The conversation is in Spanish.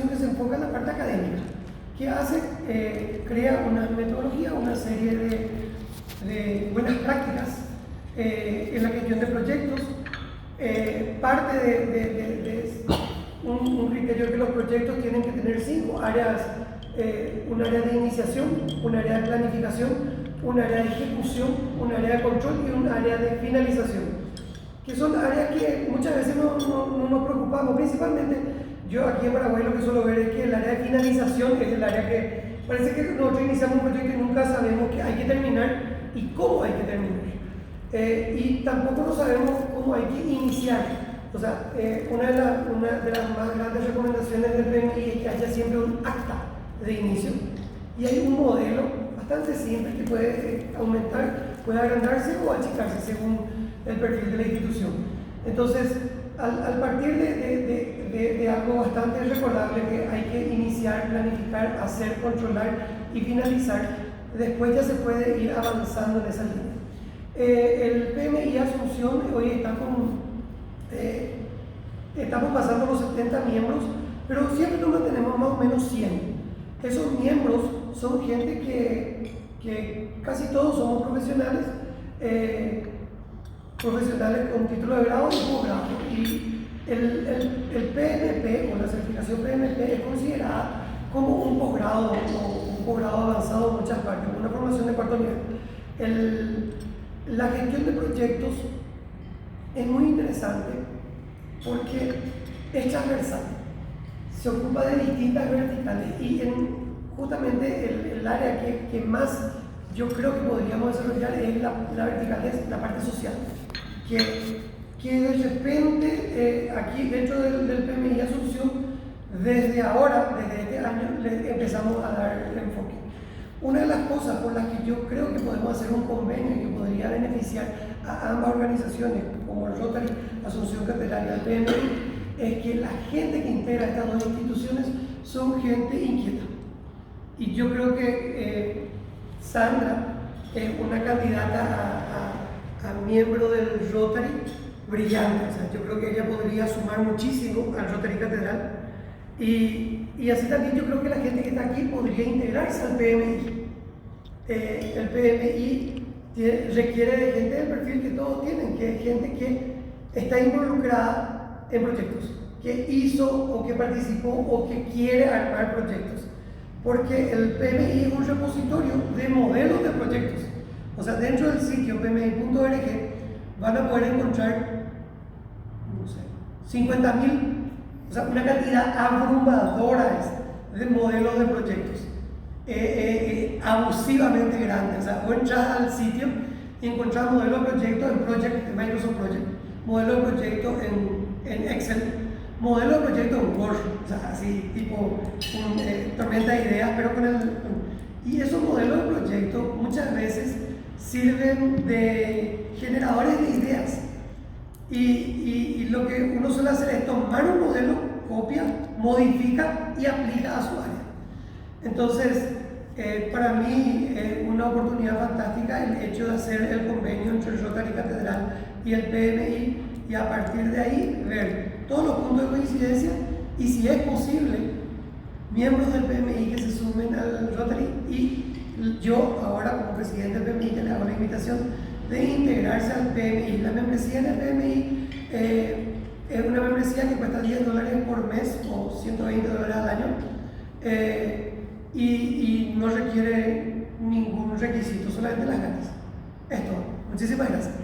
organización que se enfoca en la parte académica, que hace, crea una metodología, una serie de buenas prácticas en la gestión de proyectos. Parte de un criterio que los proyectos tienen que tener 5 áreas: un área de iniciación, un área de planificación, un área de ejecución, un área de control y un área de finalización, que son áreas que muchas veces no nos preocupamos. Principalmente yo aquí en Paraguay lo que suelo ver es que el área de finalización es el área que parece que nosotros iniciamos un proyecto y nunca sabemos que hay que terminar y cómo hay que terminar. Y tampoco no sabemos cómo hay que iniciar. O sea, una de las más grandes recomendaciones del PMI es que haya siempre un acta de inicio, y hay un modelo bastante simple que puede aumentar, puede agrandarse o achicarse según el perfil de la institución. Entonces, al partir de algo bastante recordable, que hay que iniciar, planificar, hacer, controlar y finalizar, después ya se puede ir avanzando en esa línea. El PMI Asunción hoy está estamos pasando los 70 miembros, pero siempre nos mantenemos más o menos 100. Esos miembros son gente que casi todos somos profesionales, profesionales con título de grado y posgrado. Y el PMP o la certificación PMP es considerada como un posgrado o un posgrado avanzado en muchas partes, una formación de cuarto nivel. La gestión de proyectos es muy interesante porque es transversal, se ocupa de distintas verticales, y justamente el área que más yo creo que podríamos desarrollar es la vertical, es la parte social, que de repente aquí dentro del PMI Asunción, desde ahora, desde este año, le empezamos a dar el enfoque. Una de las cosas por las que yo creo que podemos hacer un convenio que podría beneficiar a ambas organizaciones, como el Rotary, Asunción Catedral y el PMI, es que la gente que integra estas dos instituciones son gente inquieta. Y yo creo que Sandra es una candidata a miembro del Rotary brillante. O sea, yo creo que ella podría sumar muchísimo al Rotary Catedral. Y así también yo creo que la gente que está aquí podría integrarse al PMI. El PMI requiere de gente del perfil que todos tienen, que es gente que está involucrada en proyectos, que hizo o que participó o que quiere armar proyectos. Porque el PMI es un repositorio de modelos de proyectos. O sea, dentro del sitio pmi.org van a poder encontrar, no sé, 50.000, o sea, una cantidad abrumadora de modelos de proyectos, abusivamente grandes. O sea, vos entras al sitio y encontrás modelos de proyectos en Project, en Microsoft Project, modelos de proyectos en Excel, modelos de proyectos en Word, o sea, así tipo tormenta de ideas, pero y esos modelos de proyectos muchas veces sirven de generadores de ideas. Y lo que uno suele hacer es tomar un modelo, copia, modifica y aplica a su área. Entonces, para mí es una oportunidad fantástica el hecho de hacer el convenio entre el Rotary Catedral y el PMI, y a partir de ahí ver todos los puntos de coincidencia, y si es posible, miembros del PMI que se sumen al Rotary, y yo ahora como presidente del PMI que le hago la invitación de integrarse al PMI. La membresía en el PMI es una membresía que cuesta $10 por mes o $120 al año, y no requiere ningún requisito, solamente las ganas. Es todo. Muchísimas gracias.